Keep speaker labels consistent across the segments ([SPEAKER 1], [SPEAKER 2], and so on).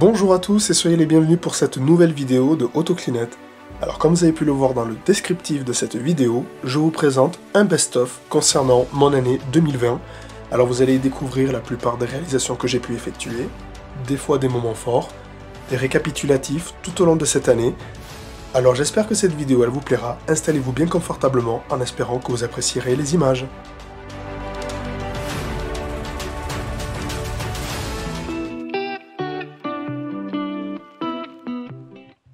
[SPEAKER 1] Bonjour à tous et soyez les bienvenus pour cette nouvelle vidéo de Autoclinette. Alors comme vous avez pu le voir dans le descriptif de cette vidéo, je vous présente un best-of concernant mon année 2020. Alors vous allez découvrir la plupart des réalisations que j'ai pu effectuer, des fois des moments forts, des récapitulatifs tout au long de cette année. Alors j'espère que cette vidéo elle vous plaira, installez-vous bien confortablement en espérant que vous apprécierez les images.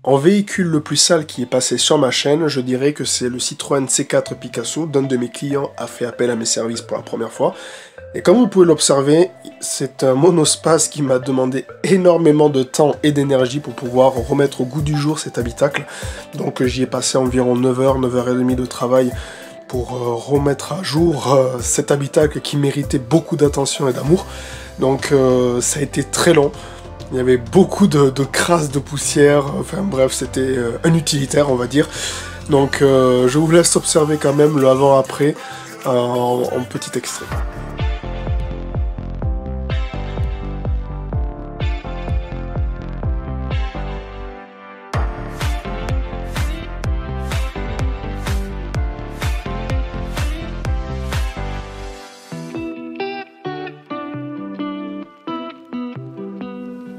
[SPEAKER 1] En véhicule le plus sale qui est passé sur ma chaîne, je dirais que c'est le Citroën C4 Picasso d'un de mes clients a fait appel à mes services pour la première fois. Et comme vous pouvez l'observer, c'est un monospace qui m'a demandé énormément de temps et d'énergie pour pouvoir remettre au goût du jour cet habitacle. Donc j'y ai passé environ 9h, 9h30 de travail pour remettre à jour cet habitacle qui méritait beaucoup d'attention et d'amour. Donc ça a été très long. Il y avait beaucoup de crasse de poussière, enfin bref, c'était un utilitaire on va dire. Donc je vous laisse observer quand même le avant-après en petit extrait.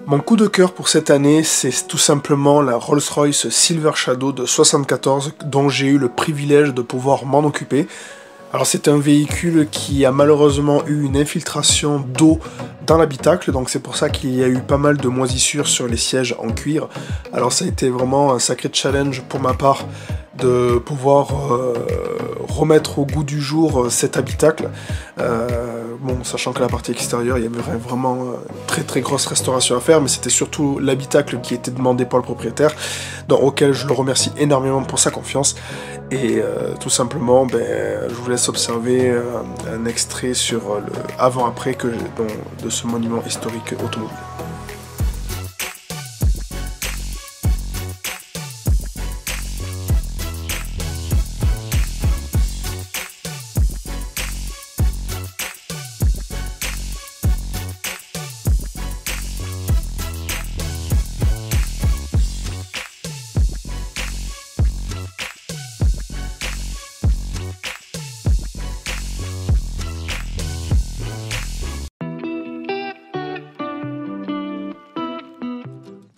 [SPEAKER 1] Mon coup de cœur pour cette année, c'est tout simplement la Rolls-Royce Silver Shadow de 74 dont j'ai eu le privilège de pouvoir m'en occuper. Alors c'est un véhicule qui a malheureusement eu une infiltration d'eau dans l'habitacle, donc c'est pour ça qu'il y a eu pas mal de moisissures sur les sièges en cuir. Alors ça a été vraiment un sacré challenge pour ma part de pouvoir remettre au goût du jour cet habitacle. Bon, sachant que la partie extérieure, il y avait vraiment une très grosse restauration à faire, mais c'était surtout l'habitacle qui était demandé par le propriétaire, auquel je le remercie énormément pour sa confiance. Et tout simplement, je vous laisse observer un extrait sur le avant-après de ce monument historique automobile.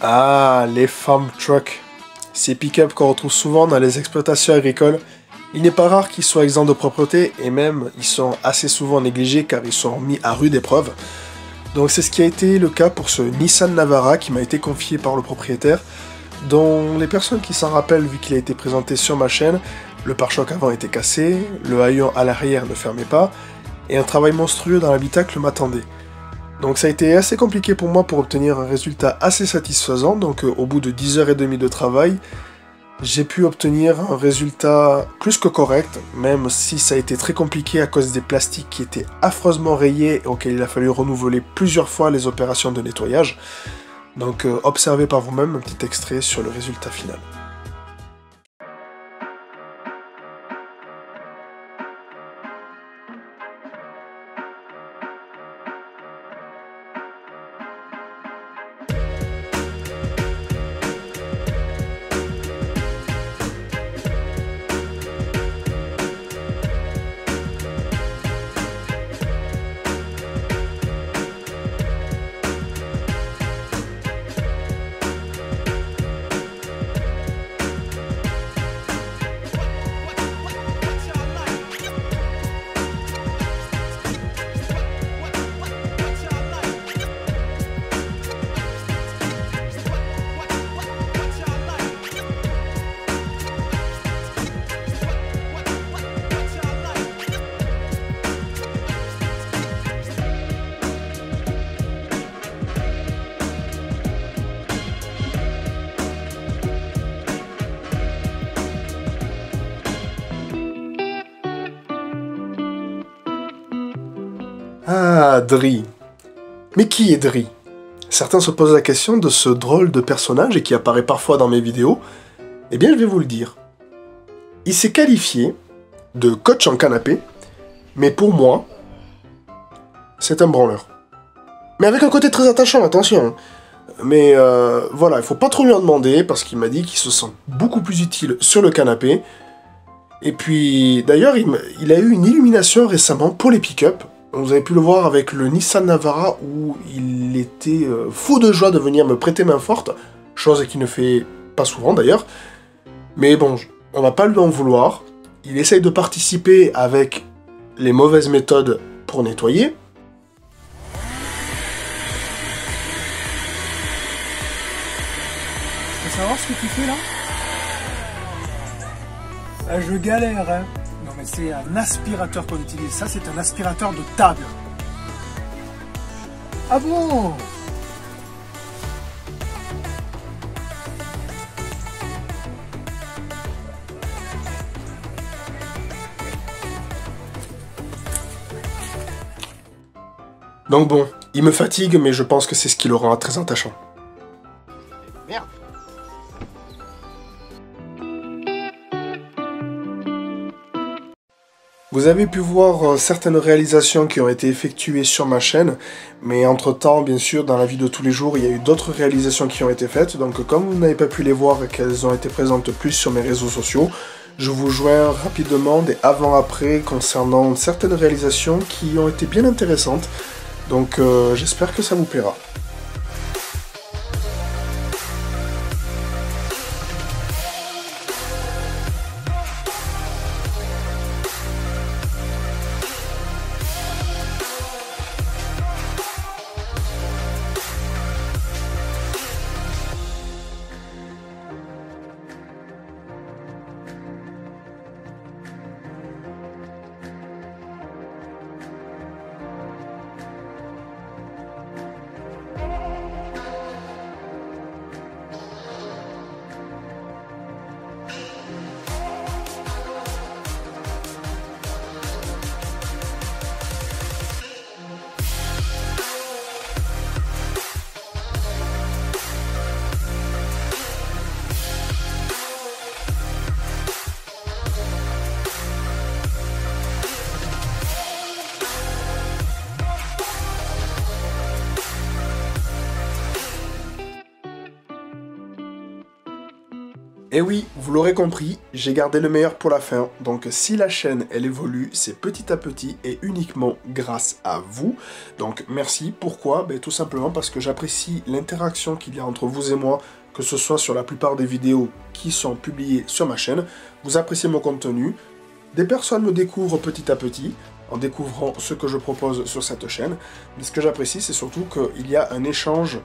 [SPEAKER 1] Ah, les farm trucks. Ces pick-up qu'on retrouve souvent dans les exploitations agricoles, il n'est pas rare qu'ils soient exempts de propreté et même ils sont assez souvent négligés car ils sont mis à rude épreuve. Donc c'est ce qui a été le cas pour ce Nissan Navara qui m'a été confié par le propriétaire, dont les personnes qui s'en rappellent vu qu'il a été présenté sur ma chaîne, le pare-choc avant était cassé, le haillon à l'arrière ne fermait pas et un travail monstrueux dans l'habitacle m'attendait. Donc ça a été assez compliqué pour moi pour obtenir un résultat assez satisfaisant, donc au bout de 10h30 de travail, j'ai pu obtenir un résultat plus que correct, même si ça a été très compliqué à cause des plastiques qui étaient affreusement rayés et auxquels il a fallu renouveler plusieurs fois les opérations de nettoyage. Donc observez par vous-même un petit extrait sur le résultat final. Ah, Dri. Mais qui est Dri? Certains se posent la question de ce drôle de personnage et qui apparaît parfois dans mes vidéos. Eh bien, je vais vous le dire. Il s'est qualifié de coach en canapé, mais pour moi, c'est un branleur. Mais avec un côté très attachant, attention. mais voilà, il faut pas trop lui en demander, parce qu'il m'a dit qu'il se sent beaucoup plus utile sur le canapé. Et puis, d'ailleurs, il a eu une illumination récemment pour les pick-up. Vous avez pu le voir avec le Nissan Navara, où il était fou de joie de venir me prêter main forte, chose qu'il ne fait pas souvent d'ailleurs. Mais bon, on va pas lui en vouloir. Il essaye de participer avec les mauvaises méthodes pour nettoyer.
[SPEAKER 2] Tu veux savoir ce que tu fais là? Ah, je galère, hein. Non mais c'est un aspirateur qu'on utilise. Ça, c'est un aspirateur de table. Ah bon?
[SPEAKER 1] Donc bon, il me fatigue, mais je pense que c'est ce qui le rend très attachant.
[SPEAKER 3] Merde.
[SPEAKER 1] Vous avez pu voir certaines réalisations qui ont été effectuées sur ma chaîne, mais entre-temps, bien sûr, dans la vie de tous les jours, il y a eu d'autres réalisations qui ont été faites, donc comme vous n'avez pas pu les voir et qu'elles ont été présentes plus sur mes réseaux sociaux, je vous joins rapidement des avant-après concernant certaines réalisations qui ont été bien intéressantes, donc j'espère que ça vous plaira. Et oui, vous l'aurez compris, j'ai gardé le meilleur pour la fin, donc si la chaîne elle évolue, c'est petit à petit et uniquement grâce à vous. Donc merci, pourquoi? Tout simplement parce que j'apprécie l'interaction qu'il y a entre vous et moi, que ce soit sur la plupart des vidéos qui sont publiées sur ma chaîne. Vous appréciez mon contenu, des personnes me découvrent petit à petit, en découvrant ce que je propose sur cette chaîne. Mais ce que j'apprécie, c'est surtout qu'il y a un échange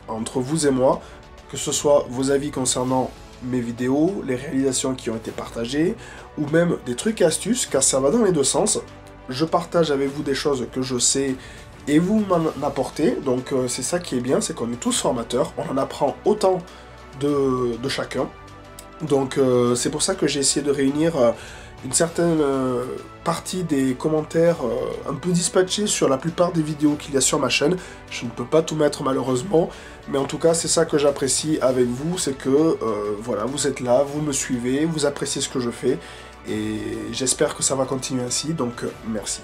[SPEAKER 1] entre vous et moi, que ce soit vos avis concernant mes vidéos, les réalisations qui ont été partagées, ou même des trucs et astuces, car ça va dans les deux sens. Je partage avec vous des choses que je sais et vous m'en apportez, donc c'est ça qui est bien, c'est qu'on est tous formateurs, on en apprend autant de chacun. Donc c'est pour ça que j'ai essayé de réunir une certaine partie des commentaires un peu dispatchés sur la plupart des vidéos qu'il y a sur ma chaîne. Je ne peux pas tout mettre malheureusement, mais en tout cas c'est ça que j'apprécie avec vous, c'est que voilà, vous êtes là, vous me suivez, vous appréciez ce que je fais, et j'espère que ça va continuer ainsi, donc merci.